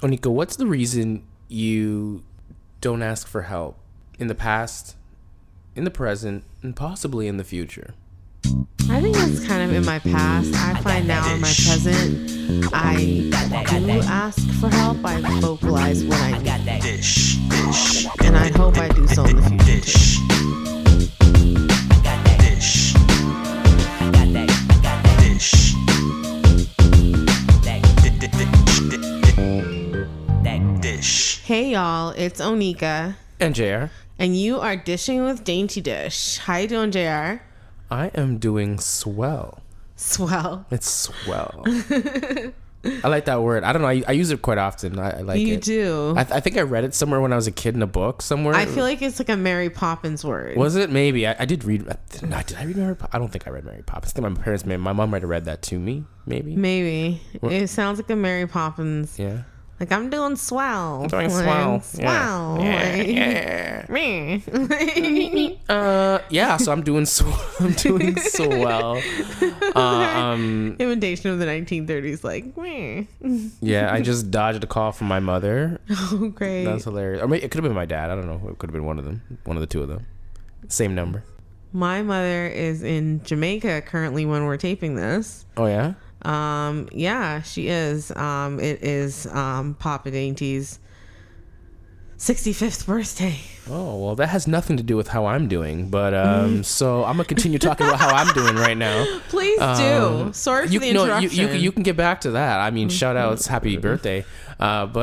Onika, what's the reason you don't ask for help in the past, in the present, and possibly in the future? I think that's kind of in my past. I find now in my present, I do ask for help. I vocalize what I need. Dish. And I hope I do so in the future Dish. Dish. Hey y'all, it's Onika. And J.R. And you are dishing with Dainty Dish. How you doing, J.R.? I am doing swell. Swell. It's swell. I like that word. I don't know. I use it quite often. I like it. You do. I think I read it somewhere when I was a kid in a book somewhere. I feel like it's like a Mary Poppins word. Was it? Maybe. I did read. Did I read Mary Poppins? I don't think I read Mary Poppins. I think my mom might have read that to me. Maybe. It sounds like a Mary Poppins. Yeah. Like, I'm doing swell. I'm doing swell. Swell. Yeah. Me. Yeah, so I'm doing swell. Imitation of the 1930s, like, me. Yeah, I just dodged a call from my mother. Oh, great. That's hilarious. Or maybe it could have been my dad. I don't know. It could have been one of them. One of the two of them. Same number. My mother is in Jamaica currently when we're taping this. Oh, yeah? Yeah, she is. It is Papa Dainty's 65th birthday. Oh, well, that has nothing to do with how I'm doing. But so I'm going to continue talking about how I'm doing right now. Please do. Sorry for the interruption. You can get back to that. I mean, shout outs, happy birthday. Shout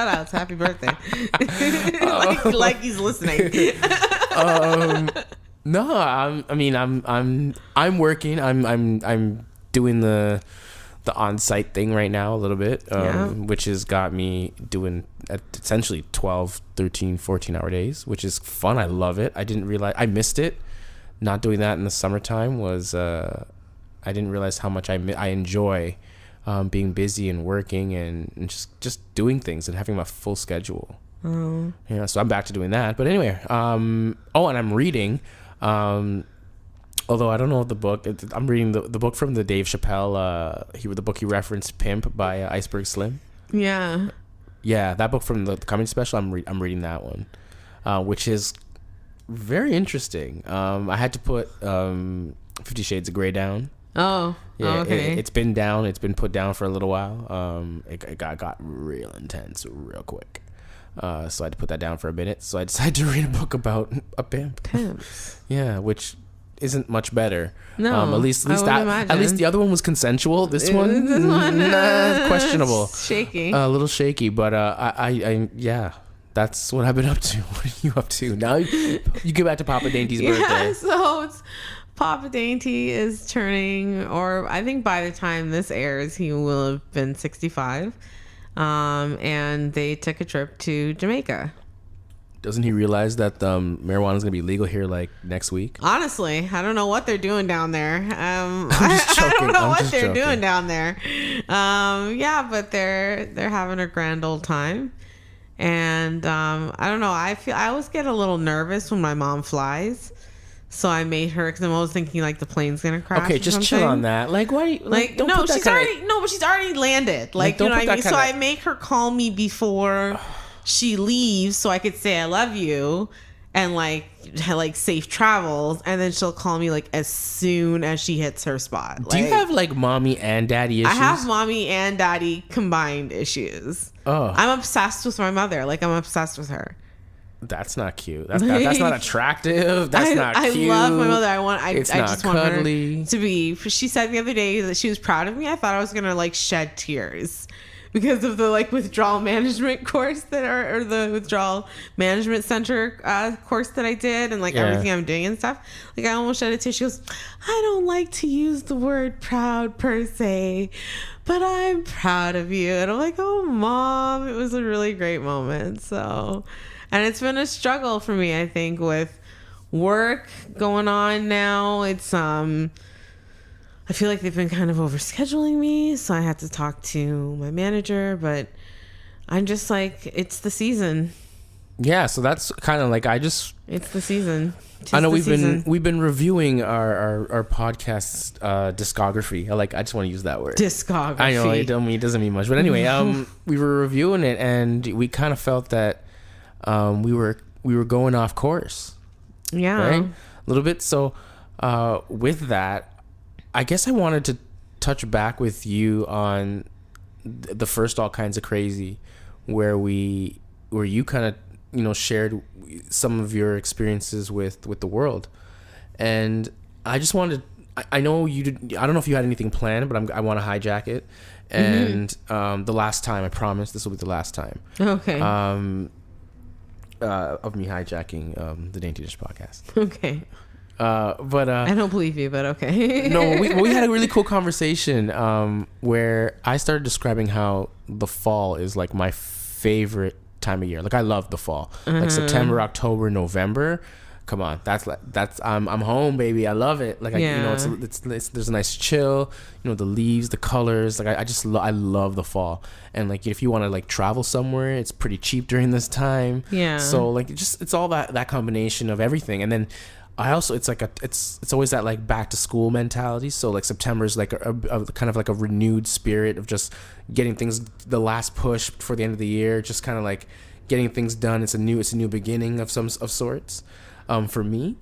outs, happy birthday. like he's listening. No, I'm working. I'm doing the on-site thing right now a little bit, which has got me doing essentially 12, 13, 14-hour days, which is fun. I love it. I didn't realize I missed it. Not doing that in the summertime was I didn't realize how much I enjoy being busy and working and just doing things and having my full schedule. Oh. Yeah, so I'm back to doing that. But anyway, and I'm reading. Although I don't know the book. I'm reading the book from the Dave Chappelle. The book he referenced, "Pimp" by Iceberg Slim. Yeah. Yeah, that book from the comedy special. I'm reading that one, which is very interesting. I had to put 50 Shades of Grey down. Oh. Yeah. Oh, okay. It's been down. It's been put down for a little while. It got real intense real quick. So I had to put that down for a minute. So I decided to read a book about a pimp. Pimps. Yeah, which isn't much better. No, at least the other one was consensual. This one, questionable. Shaky. A little shaky, but I that's what I've been up to. What are you up to now? You get back to Papa Dainty's birthday. Yeah, so it's Papa Dainty is turning, or I think by the time this airs, he will have been 65. And they took a trip to Jamaica. Doesn't he realize that marijuana is going to be legal here like next week? Honestly, I don't know what they're doing down there. I don't know what they're doing down there. Yeah, but they're having a grand old time. And I don't know. I always get a little nervous when my mom flies. So I made her, because I'm always thinking like the plane's gonna crash. Okay, just chill on that. Like, why? Don't no, put that but she's already landed. Like, you know what I mean. So I make her call me before she leaves, so I could say I love you and like safe travels, and then she'll call me like as soon as she hits her spot. Do you have like mommy and daddy issues? I have mommy and daddy combined issues. Oh, I'm obsessed with my mother. Like, I'm obsessed with her. That's not cute. That's not attractive. That's not cute. I love my mother. I just cuddly. Want her to be. She said the other day that she was proud of me. I thought I was gonna like shed tears because of the like withdrawal management course or the withdrawal management center course that I did, and like everything I'm doing and stuff. Like, I almost shed a tear. She goes, "I don't like to use the word proud per se, but I'm proud of you." And I'm like, "Oh, Mom," it was a really great moment. So. And it's been a struggle for me, I think, with work going on now. It's I feel like they've been kind of overscheduling me, so I had to talk to my manager, but I'm just like, it's the season. yeah, so that's kind of like it's the season. I know we've been reviewing our podcast discography. I just want to use that word. Discography. I know it doesn't mean much, but anyway, we were reviewing it and we kind of felt that we were going off course. Yeah, right, a little bit. So with that, I guess I wanted to touch back with you on the first All Kinds of Crazy, where you kind of shared some of your experiences with the world, and I just wanted, I know you did, I don't know if you had anything planned, but I want to hijack it, and the last time, I promise this will be the last time, okay, of me hijacking the Dainty Dish podcast. Okay. But I don't believe you, but okay. No, we had a really cool conversation where I started describing how the fall is like my favorite time of year. Like I love the fall. Like September, October, November. Come on, that's I'm home, baby. I love it. Like it's there's a nice chill. The leaves, the colors. Like I love the fall. And like if you want to like travel somewhere, it's pretty cheap during this time. Yeah. So like it's all that combination of everything. And then I also it's always that like back to school mentality. So like September is like a kind of like a renewed spirit of just getting things, the last push before the end of the year, just kind of like getting things done. It's a new beginning of sorts. For me,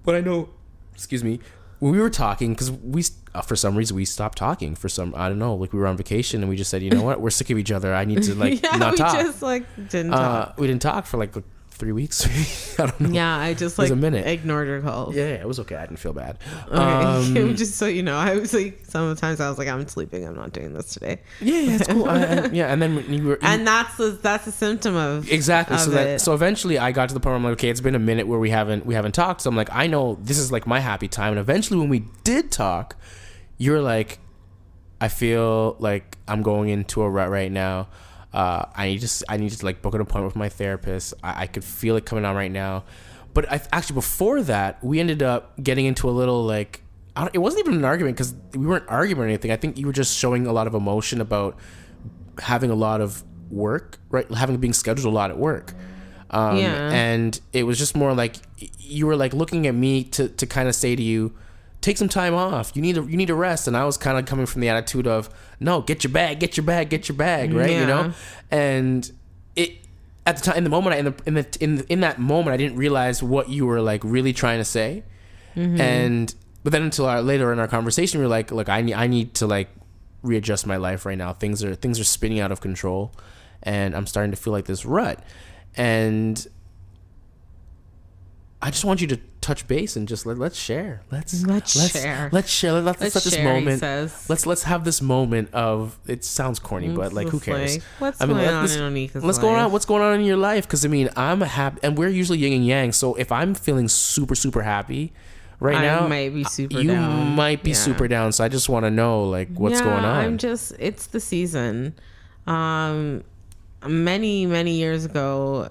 but I know, excuse me, when we were talking, because we for some reason we stopped talking I don't know, like we were on vacation and we just said, you know what, we're sick of each other. I need to like not talk. We just like didn't talk. We didn't talk for like 3 weeks. I don't know. Yeah, I just like a minute. ignored your calls. Yeah, it was okay. I didn't feel bad. Okay. Just so you know, I was like, sometimes I was like, I'm sleeping. I'm not doing this today. Yeah, it's cool. Yeah, and then and that's a symptom of exactly. Of so eventually, I got to the point where I'm like, okay, it's been a minute where we haven't talked. So I'm like, I know this is like my happy time. And eventually, when we did talk, you were like, I feel like I'm going into a rut right now. I need to like book an appointment with my therapist. I could feel it coming on right now. But actually before that, we ended up getting into a little like, it wasn't even an argument because we weren't arguing or anything. I think you were just showing a lot of emotion about having a lot of work, right? Being scheduled a lot at work. And it was just more like you were like looking at me to kind of say to you, take some time off. You need to rest. And I was kind of coming from the attitude of, no, get your bag, right? Yeah. And it at the time, in the moment, in that moment, I didn't realize what you were like really trying to say. But then until later in our conversation, we were like, look, I need to like readjust my life right now. Things are spinning out of control, and I'm starting to feel like this rut. And I just want you to touch base and just let's share. Let's share. Let's set this moment. Let's have this moment of. It sounds corny, but like, who cares? What's going on in Onika's life? What's going on in your life? Because I mean, I'm happy, and we're usually yin and yang. So if I'm feeling super super happy right now, I might be super you down. might be super down. So I just want to know like what's going on. It's the season. Many years ago,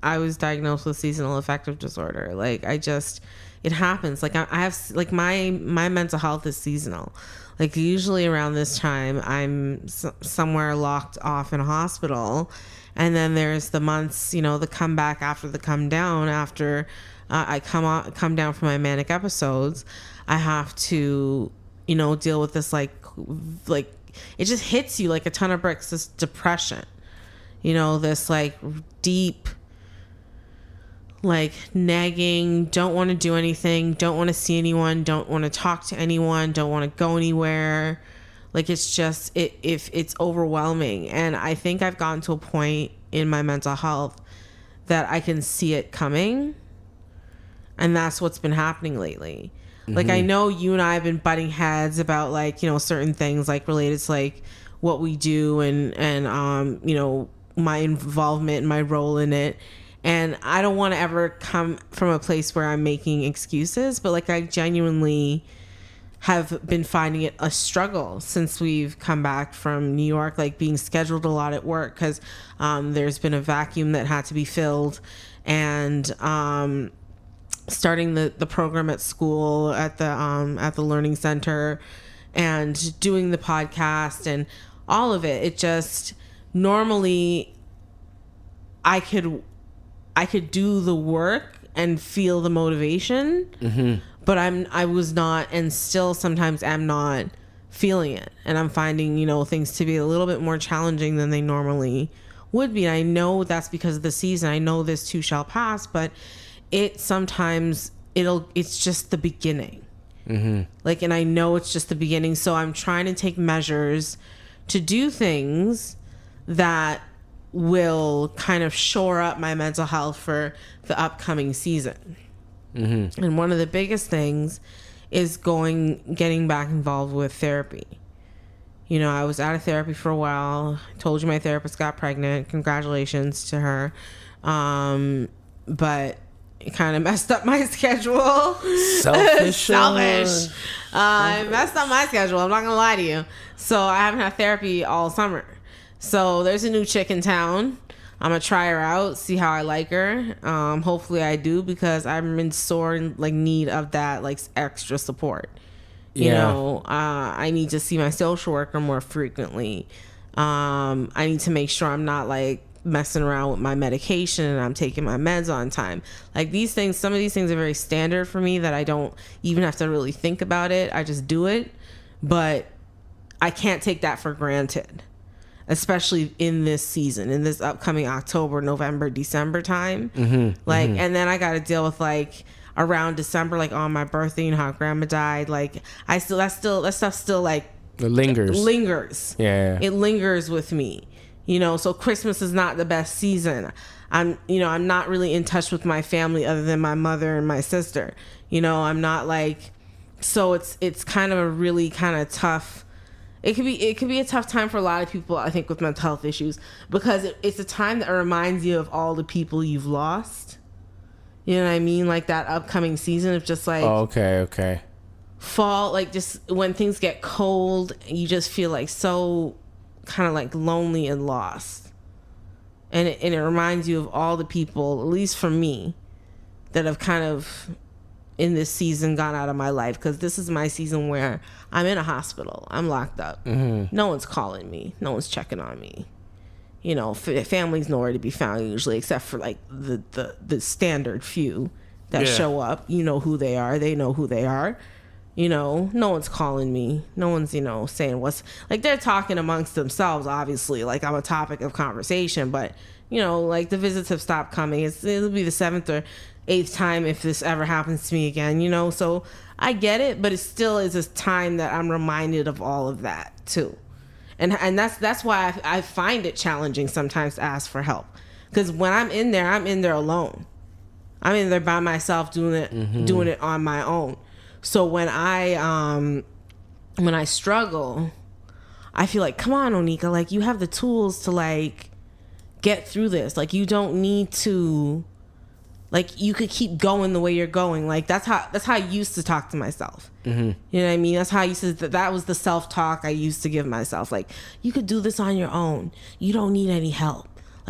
I was diagnosed with seasonal affective disorder. Like it happens. Like I have like my mental health is seasonal. Like usually around this time, I'm somewhere locked off in a hospital, and then there's the months, the comeback after the come down. After I come down from my manic episodes, I have to deal with this like it just hits you like a ton of bricks. This depression. This like deep, like nagging, don't want to do anything, don't want to see anyone, don't want to talk to anyone, don't want to go anywhere. Like it's just, it's overwhelming. And I think I've gotten to a point in my mental health that I can see it coming. And that's what's been happening lately. Mm-hmm. Like I know you and I have been butting heads about like, certain things like related to like what we do and my involvement and my role in it. And I don't want to ever come from a place where I'm making excuses, but like I genuinely have been finding it a struggle since we've come back from New York, like being scheduled a lot at work because there's been a vacuum that had to be filled, and starting the program at school at the learning center and doing the podcast and all of it. It just normally I could I could do the work and feel the motivation, but I was not, and still sometimes am not feeling it. And I'm finding, things to be a little bit more challenging than they normally would be. And I know that's because of the season. I know this too shall pass, but it's just the beginning. Like, and I know it's just the beginning. So I'm trying to take measures to do things that will kind of shore up my mental health for the upcoming season. And one of the biggest things is getting back involved with therapy. I was out of therapy for a while. I told you my therapist got pregnant. Congratulations to her. But it kind of messed up my schedule. Selfish. It messed up my schedule. I'm not going to lie to you. So I haven't had therapy all summer. So there's a new chick in town. I'm going to try her out, see how I like her. Hopefully I do, because I'm in sore need of that extra support. I need to see my social worker more frequently. I need to make sure I'm not messing around with my medication and I'm taking my meds on time. These things, some of these things are very standard for me that I don't even have to really think about it. I just do it. But I can't take that for granted, especially in this season, in this upcoming October, November, December time. And then I got to deal with around December, on my birthday, how grandma died. That stuff still it lingers. Yeah. It lingers with me. So Christmas is not the best season. I'm not really in touch with my family other than my mother and my sister. I'm not so it's kind of a really kind of tough. It could be a tough time for a lot of people, I think, with mental health issues, because it's a time that reminds you of all the people you've lost. You know what I mean? That upcoming season of just okay. Fall, just when things get cold, you just feel so kind of lonely and lost. And it reminds you of all the people, at least for me, that have kind of in this season gone out of my life, because this is my season where I'm in a hospital. I'm locked up. No one's calling me. No one's checking on me. Family's nowhere to be found usually, except for the standard few that show up. You know who they are. They know who they are. No one's calling me. No one's, saying what's they're talking amongst themselves, obviously. I'm a topic of conversation, but the visits have stopped coming. It'll be the 7th or 8th time if this ever happens to me again, so I get it, but it still is a time that I'm reminded of all of that too. And that's why I find it challenging sometimes to ask for help, because when I'm in there alone. I'm in there by myself doing it on my own. So when I struggle, I feel come on, Onika, you have the tools to get through this. You don't need to, you could keep going the way you're going. That's how I used to talk to myself. You know what I mean? That's how I used to, that was the self-talk I used to give myself. You could do this on your own. You don't need any help.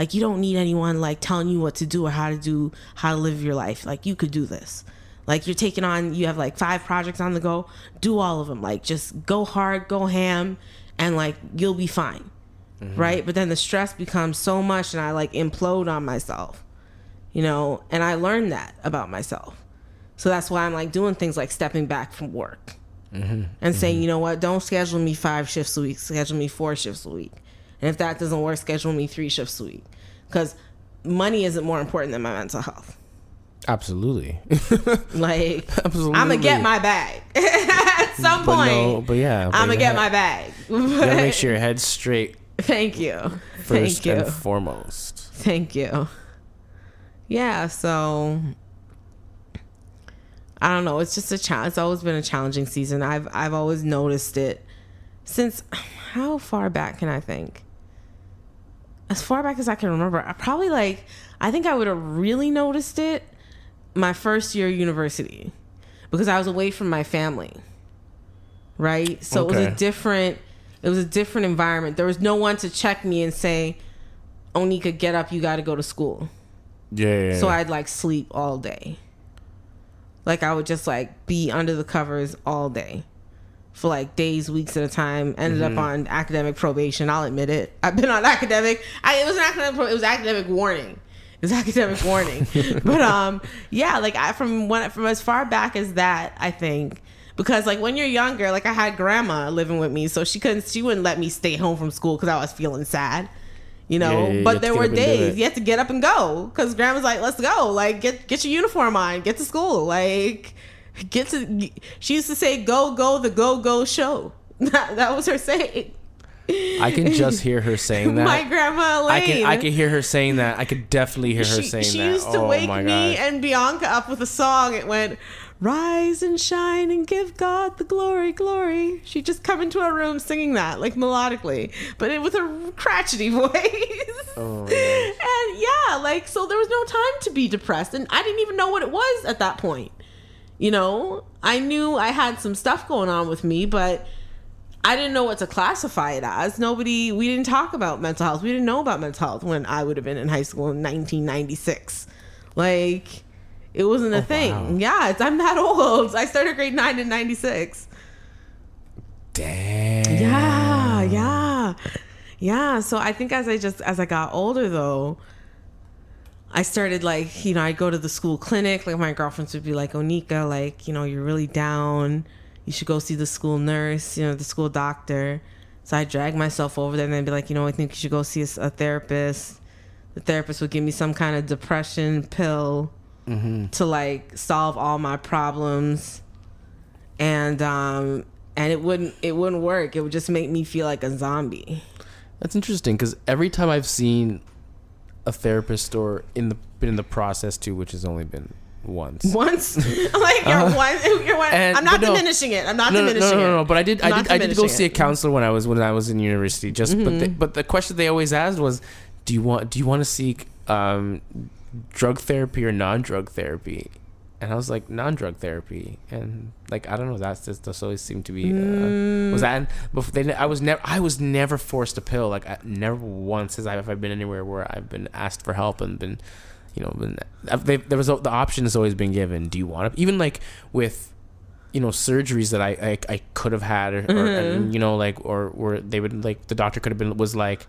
You don't need anyone telling you what to do or how to live your life. You could do this. You're taking on, you have 5 projects on the go, do all of them. Just go hard, go ham, and you'll be fine. Right? But then the stress becomes so much and I implode on myself, and I learned that about myself. So that's why I'm doing things stepping back from work and saying, you know what, don't schedule me 5 shifts a week, schedule me 4 shifts a week. And if that doesn't work, schedule me 3 shifts a week, because money isn't more important than my mental health. Absolutely. Absolutely. I'm gonna get my bag at some point. I'm gonna get my bag. You gotta make sure your head's straight. Thank you. First and foremost. Thank you. Yeah. So I don't know. It's just a challenge. It's always been a challenging season. I've always noticed it since, how far back can I think? As far back as I can remember. I think I would have really noticed it my first year of university, because I was away from my family, right? So it was a different environment. There was no one to check me and say, Onika, get up, you got to go to school. Yeah. So I'd sleep all day. I would just be under the covers all day for days, weeks at a time. Ended up on academic probation. I'll admit it. I've been on academic. It was academic warning. It's academic warning. But yeah, like from as far back as that, I think, because like when you're younger, like I had grandma living with me, so she wouldn't let me stay home from school because I was feeling sad. You know, Yeah, but there were days you had to get up and go because grandma's like, let's go, like get your uniform on, get to school, like she used to say, go the go show. That was her saying. I can just hear her saying that. My grandma Elaine. I can hear her saying that. I could definitely hear her saying that. She used to wake me and Bianca up with a song. It went, rise and shine and give God the glory, glory. She'd just come into a room singing that, like melodically, but with a crotchety voice. Oh, and yeah, like, so there was no time to be depressed. And I didn't even know what it was at that point. You know, I knew I had some stuff going on with me, but I didn't know what to classify it as. We didn't talk about mental health. We didn't know about mental health when I would have been in high school in 1996. Like, it wasn't a thing. Wow. Yeah, I'm that old. I started grade 9 in 96. Damn. Yeah. So I think as I got older though, I started like, you know, I'd go to the school clinic. Like my girlfriends would be like, Onika, like, you know, you're really down. You should go see the school nurse, you know, the school doctor. So I drag myself over there and then be like, you know, I think you should go see a therapist. The therapist would give me some kind of depression pill. Mm-hmm. To like solve all my problems, and it wouldn't work. It would just make me feel like a zombie. That's interesting because every time I've seen a therapist or been in the process too, which has only been once. Like you're one. I'm not diminishing it. I'm not diminishing it. No. But I did go see a counselor when I was in university. Just mm-hmm. but the question they always asked was, do you want to seek drug therapy or non-drug therapy? And I was like, non-drug therapy. And like, I don't know, that's always seemed to be was that before I was never forced a pill. Like, I never once have I been anywhere where I've been asked for help and been, you know, the option has always been given. Do you want to, even like with, you know, surgeries that I could have had or and, you know, like, or where they would like, the doctor could have was like,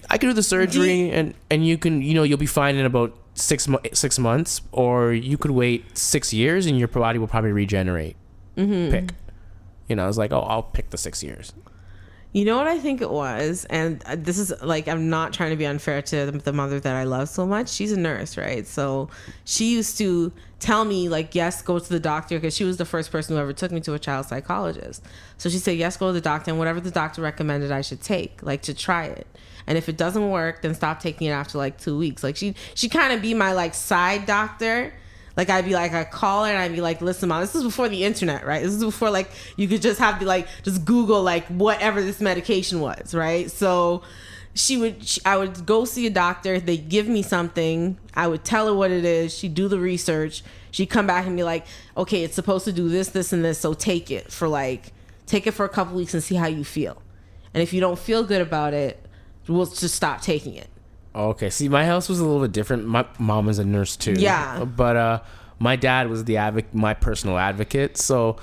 I could do the surgery and you can, you know, you'll be fine in about 6 months, or you could wait 6 years and your body will probably regenerate. Mm-hmm. Pick. You know, I was like, oh, I'll pick the 6 years. You know what I think it was? And this is like, I'm not trying to be unfair to the mother that I love so much. She's a nurse, right? So she used to tell me like, yes, go to the doctor, because she was the first person who ever took me to a child psychologist. So she said, yes, go to the doctor, and whatever the doctor recommended I should take, like to try it. And if it doesn't work, then stop taking it after like 2 weeks. Like she kind of be my like side doctor. Like I'd call her and I'd be like, listen, Mom, this is before the internet, right? This is before like you could just have to like just Google like whatever this medication was, right? So I would go see a doctor. They'd give me something. I would tell her what it is. She'd do the research. She'd come back and be like, okay, it's supposed to do this, this, and this. So take it for a couple weeks and see how you feel. And if you don't feel good about it, we'll just stop taking it. Okay. See, my house was a little bit different. My mom is a nurse too. Yeah. But my dad was my personal advocate. So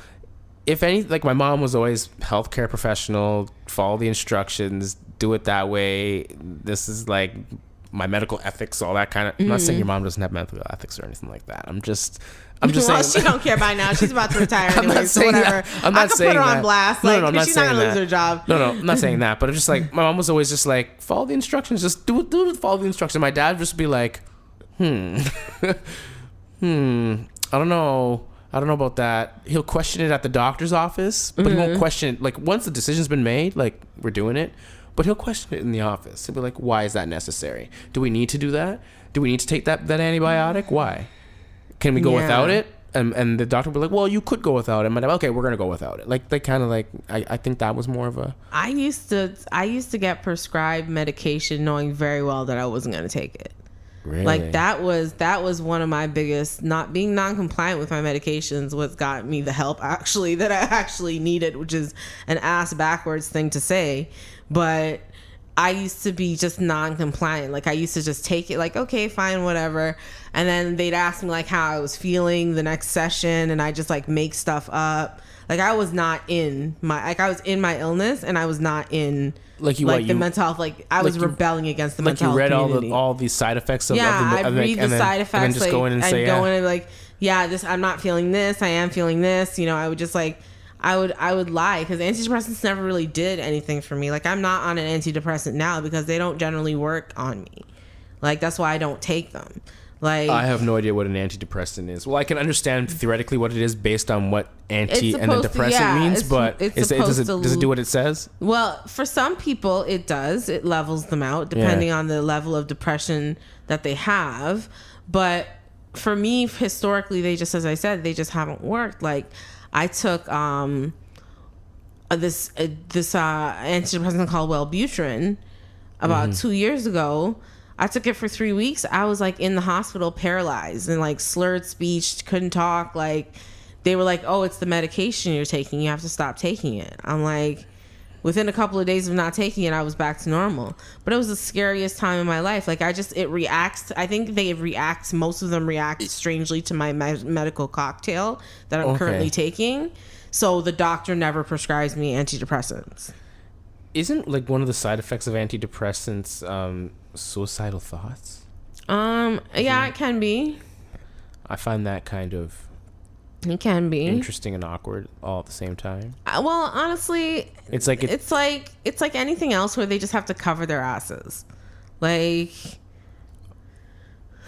if any, like my mom was always healthcare professional, follow the instructions, do it that way. This is like my medical ethics, all that kind of. I'm not saying your mom doesn't have medical ethics or anything like that. I'm just well, she don't care by now. She's about to retire anyway, so whatever. I'm not saying that. I could put her on blast. No, I'm not she's not going to lose her job. No, I'm not saying that. But it's just like, my mom was always just like, follow the instructions. Just do it, follow the instructions. My dad would just be like, I don't know about that. He'll question it at the doctor's office, but he won't question it. Like, once the decision's been made, like, we're doing it. But he'll question it in the office. He'll be like, why is that necessary? Do we need to do that? Do we need to take that antibiotic? Why? Can we go without it? And the doctor would be like, well, you could go without it. And I'm like, okay, we're going to go without it. Like, they kind of like, I think that was more of a... I used to get prescribed medication knowing very well that I wasn't going to take it. Really? Like, that was one of my biggest... Not being non-compliant with my medications what got me the help actually that I actually needed, which is an ass backwards thing to say. But... I used to be just non-compliant. Like, I used to just take it like, okay, fine, whatever. And then they'd ask me like how I was feeling the next session, and I just like make stuff up. Like I was not in I was in my illness, and I was not in the mental health. Like I was rebelling against the mental health community. You read all these side effects of I'd read the side effects. And then just go in and say, I'm not feeling this. I am feeling this. I would just I would lie, because antidepressants never really did anything for me. Like I'm not on an antidepressant now because they don't generally work on me. Like that's why I don't take them. Like I have no idea what an antidepressant is. Well, I can understand theoretically what it is based on what anti and then depressant means, but does it do what it says? Well, for some people it does. It levels them out depending on the level of depression that they have. But for me, historically, they just, as I said, they just haven't worked. Like I took this antidepressant called Wellbutrin about 2 years ago. I took it for 3 weeks. I was like in the hospital, paralyzed and like slurred speech, couldn't talk. Like they were like, "Oh, it's the medication you're taking. You have to stop taking it." I'm like, within a couple of days of not taking it, I was back to normal. But it was the scariest time in my life. Like it reacts. I think most of them react strangely to my medical cocktail that I'm currently taking. So the doctor never prescribes me antidepressants. Isn't like one of the side effects of antidepressants suicidal thoughts? Yeah, it can be. I find that kind of interesting and awkward all at the same time. Well, honestly, it's like anything else where they just have to cover their asses. Like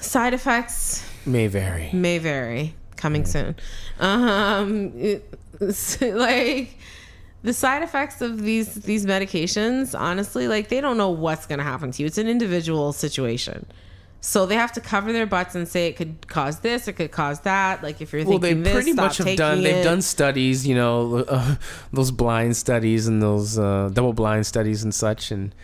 side effects may vary. Coming soon. Like the side effects of these medications, honestly, like they don't know what's going to happen to you. It's an individual situation. So they have to cover their butts and say it could cause this, it could cause that. Like if you're thinking they've done studies, those blind studies and those double blind studies and such. And,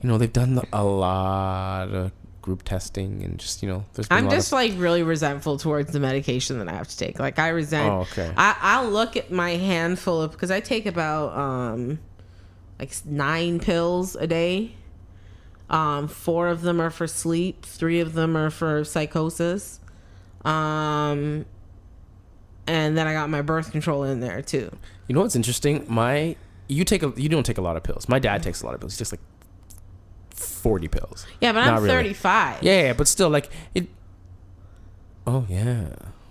they've done a lot of group testing and just, I'm just like really resentful towards the medication that I have to take. Like I resent, I'll look at my handful of, because I take about like 9 pills a day. 4 of them are for sleep. 3 of them are for psychosis. And then I got my birth control in there too. You know what's interesting? You don't take a lot of pills. My dad takes a lot of pills. He takes like 40 pills. Yeah, but I'm 35. Yeah, but still like it. Oh yeah.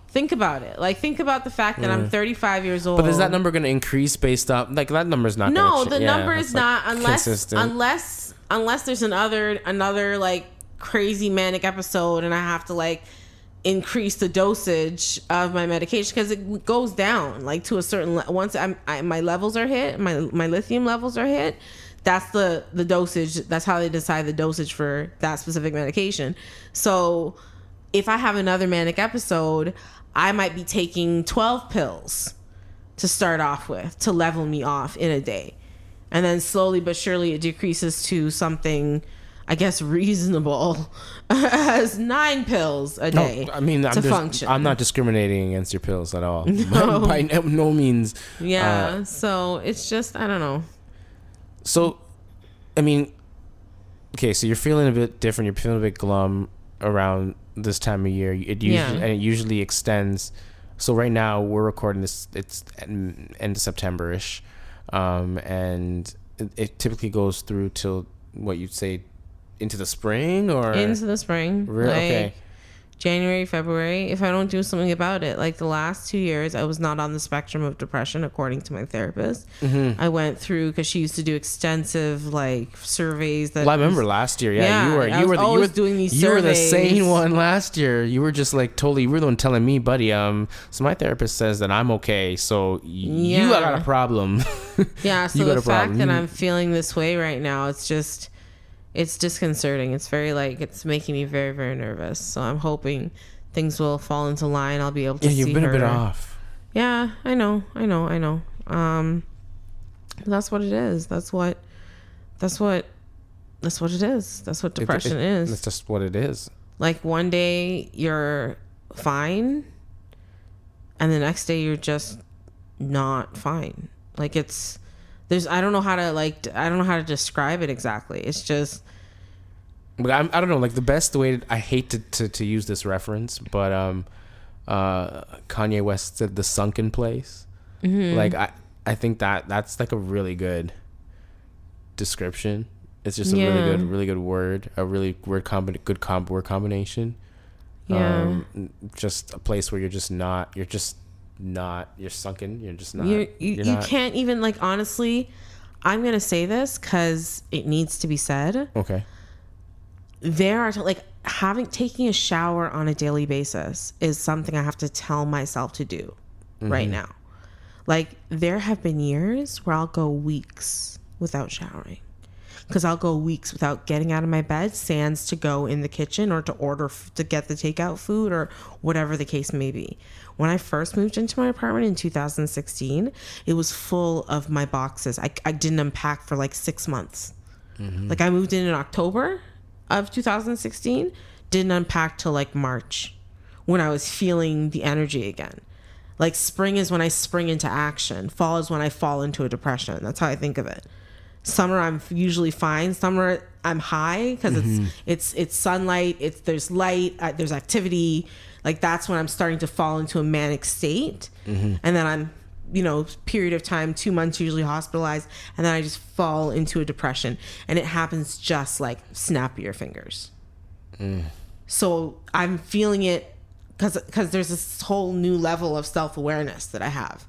Think about it. Like think about the fact that I'm 35 years old. But is that number going to increase based up? Like that number's not. No, the number is not unless there's another like crazy manic episode and I have to like increase the dosage of my medication, because it goes down like to a certain once my levels are hit, my lithium levels are hit. That's the dosage. That's how they decide the dosage for that specific medication. So if I have another manic episode, I might be taking 12 pills to start off with to level me off in a day. And then slowly but surely it decreases to something, I guess, reasonable as 9 pills a day. No, I mean, function. I'm not discriminating against your pills at all. No. By no means. Yeah. So it's just, I don't know. So, I mean, okay, so you're feeling a bit different. You're feeling a bit glum around this time of year. And it usually extends. So right now we're recording this. It's end of September-ish. And it typically goes through till what you'd say into the spring or into the spring. Really? Okay. January, February, if I don't do something about it. Like the last 2 years, I was not on the spectrum of depression, according to my therapist. Mm-hmm. I went through, because she used to do extensive like surveys. I remember last year. Yeah, you were doing these surveys. You were the sane one last year. You were just like totally. You were the one telling me, buddy. So my therapist says that I'm okay. So you got a problem. Yeah. So the fact that I'm feeling this way right now, it's disconcerting. It's very it's making me very, very nervous. So I'm hoping things will fall into line. I'll be able to see her. Yeah, you've been a bit off. Yeah, I know. That's what it is. That's what it is. That's what depression is. That's just what it is. Like one day you're fine and the next day you're just not fine. Like I don't know how to describe it exactly. It's just, but I don't know. Like the best way I hate to use this reference, but Kanye West said the sunken place. Like I think that's like a really good description. It's just a really good word, a really word combination. Yeah. Just a place where you're sunken. You're just not. You can't even, like, honestly, I'm gonna say this because it needs to be said. Okay. There are taking a shower on a daily basis is something I have to tell myself to do right now. Like, there have been years where I'll go weeks without showering. Because I'll go weeks without getting out of my bed, sans to go in the kitchen or to order to get the takeout food or whatever the case may be. When I first moved into my apartment in 2016, it was full of my boxes. I didn't unpack for like 6 months. Like, I moved in October of 2016, didn't unpack till like March, when I was feeling the energy again. Like, spring is when I spring into action. Fall is when I fall into a depression. That's how I think of it. Summer, I'm usually fine. Summer, I'm high because it's sunlight. There's light. There's activity. Like, that's when I'm starting to fall into a manic state. And then I'm, period of time, 2 months usually hospitalized. And then I just fall into a depression. And it happens just like snap your fingers. So I'm feeling it because there's this whole new level of self-awareness that I have.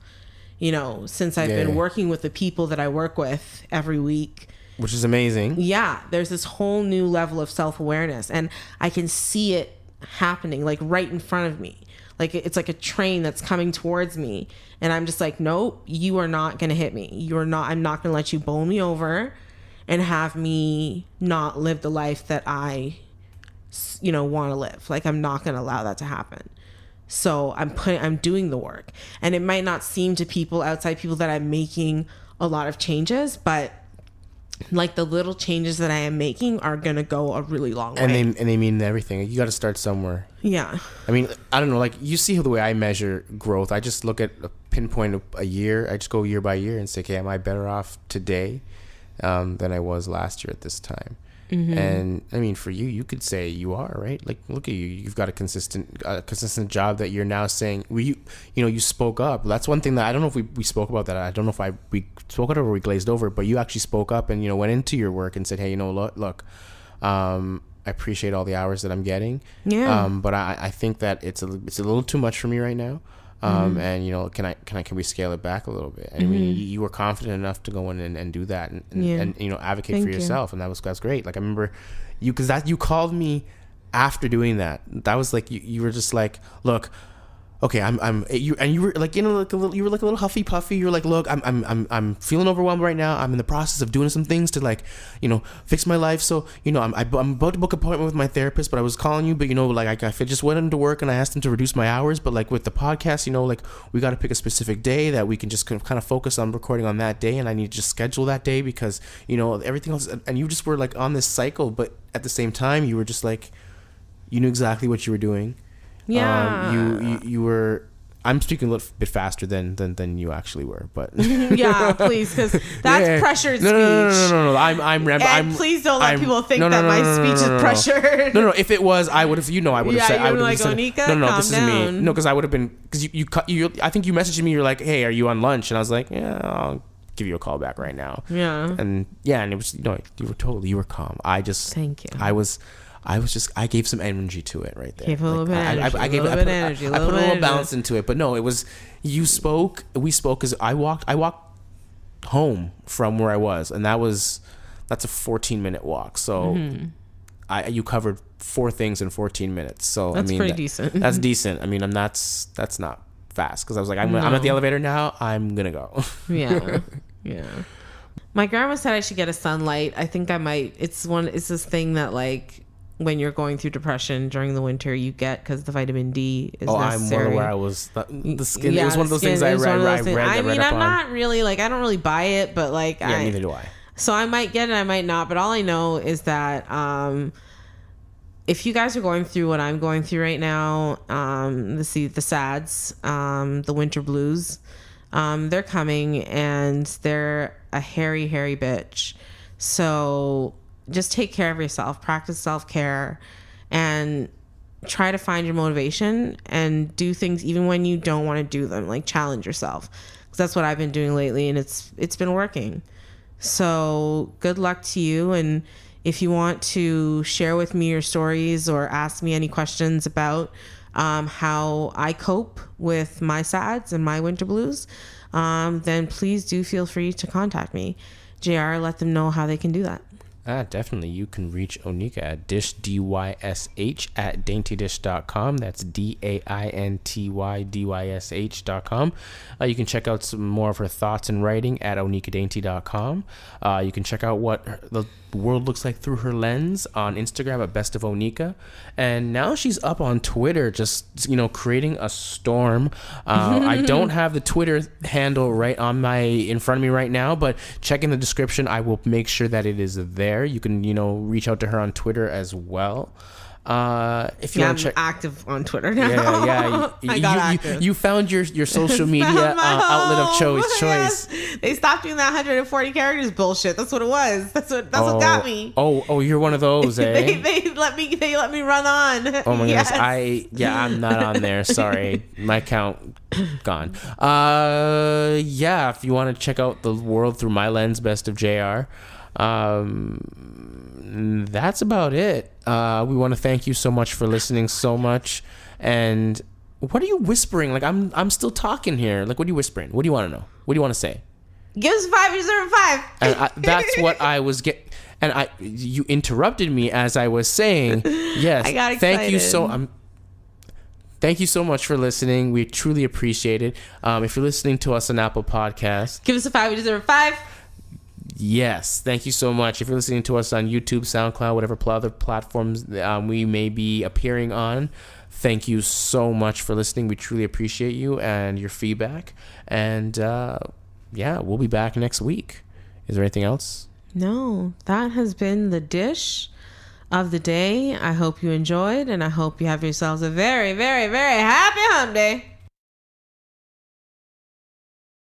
Since I've been working with the people that I work with every week. Which is amazing. Yeah, there's this whole new level of self-awareness. And I can see it happening, like, right in front of me. Like, it's like a train that's coming towards me. And I'm just like, nope, you are not going to hit me. I'm not going to let you bowl me over and have me not live the life that I, want to live. Like, I'm not going to allow that to happen. So I'm doing the work, and it might not seem to outside people that I'm making a lot of changes, but like, the little changes that I am making are going to go a really long way. And they mean everything. You got to start somewhere. Yeah. I mean, I don't know, like, you see the way I measure growth. I just look at a pinpoint of a year. I just go year by year and say, okay, am I better off today than I was last year at this time? And I mean, for you could say you are, right? Like, look at you. You've got a consistent job that you're now saying. You spoke up. That's one thing that I don't know if we spoke about that. I don't know if we spoke it over or we glazed over. But you actually spoke up and went into your work and said, hey, look, I appreciate all the hours that I'm getting. Yeah. But I think that it's a little too much for me right now. And can we scale it back a little bit? I mean, you were confident enough to go in and do that and advocate for yourself, and that's great. Like, I remember you, because you called me after doing that. That was like you were just like, look, okay, you were like, you were like a little huffy puffy. You're like, look, I'm feeling overwhelmed right now. I'm in the process of doing some things to, like, fix my life. So, I'm about to book an appointment with my therapist, but I was calling you, but like, I just went into work and I asked him to reduce my hours. But like with the podcast, like, we got to pick a specific day that we can just kind of focus on recording on that day. And I need to just schedule that day because, everything else. And you just were like on this cycle, but at the same time, you were just like, you knew exactly what you were doing. Yeah. You were. I'm speaking a little bit faster than you actually were, but yeah, please, because that's pressured speech. No. I'm please don't let people think that my speech is pressured. No. If it was, I would have. I would have said. I would have said, Onika, no. Calm This down. is me. No, because I would have been. Because you. I think you messaged me. You're like, hey, are you on lunch? And I was like, yeah, I'll give you a call back right now. Yeah. And it was. You were calm. Thank you. I gave some energy to it right there. Gave a little bit of energy. I put a little balance into it, but no, it was, we spoke because I walked home from where I was, and that's a 14-minute walk. So you covered 4 things in 14 minutes. So that's pretty decent. That's decent. I mean, that's not fast, because I was like, I'm at the elevator now. I'm gonna go. Yeah. My grandma said I should get a sunlight. I think I might. It's this thing that, like, when you're going through depression during the winter, you get, because the vitamin D is necessary. I'm well aware. I was the skin. Yeah, it was one of those things I read. I mean, I'm not really, like, I don't really buy it, but like, neither do I. So I might get it, I might not. But all I know is that if you guys are going through what I'm going through right now, the SADs, the winter blues, they're coming, and they're a hairy bitch. So just take care of yourself, practice self-care, and try to find your motivation and do things even when you don't want to do them. Like, challenge yourself, because that's what I've been doing lately, and it's been working. So good luck to you. And if you want to share with me your stories or ask me any questions about how I cope with my SADs and my winter blues, then please do feel free to contact me. JR, let them know how they can do that. Definitely. You can reach Onika at dysh, dysh, at daintydysh.com. That's daintydysh.com. You can check out some more of her thoughts and writing at onikadainty.com. You can check out what the world looks like through her lens on Instagram at Best of Onika. And now she's up on Twitter, just, creating a storm. I don't have the Twitter handle right in front of me right now, but check in the description. I will make sure that it is there. You can, reach out to her on Twitter as well. If you want to check, active on Twitter now. Yeah. You found your social media outlet of choice. Yes. They stopped doing that 140 characters bullshit. That's what it was. That's what got me. Oh, you're one of those, eh? they let me run on. Oh my goodness. I'm not on there. Sorry, my account gone. If you want to check out the world through my lens, Best of JR. That's about it. We want to thank you so much for listening so much. And what are you whispering? Like I'm still talking here. Like, what are you whispering? What do you want to know? What do you want to say? Give us 5, you deserve 5. And that's what I was getting. And you interrupted me as I was saying. Yes. I got excited. Thank you so much for listening. We truly appreciate it. If you're listening to us on Apple Podcasts, give us a 5, you deserve 5. Yes, thank you so much. If you're listening to us on YouTube, SoundCloud, whatever other platforms we may be appearing on, thank you so much for listening. We truly appreciate you and your feedback. And we'll be back next week. Is there anything else? No, that has been the dish of the day. I hope you enjoyed, and I hope you have yourselves a very, very, very happy hump day.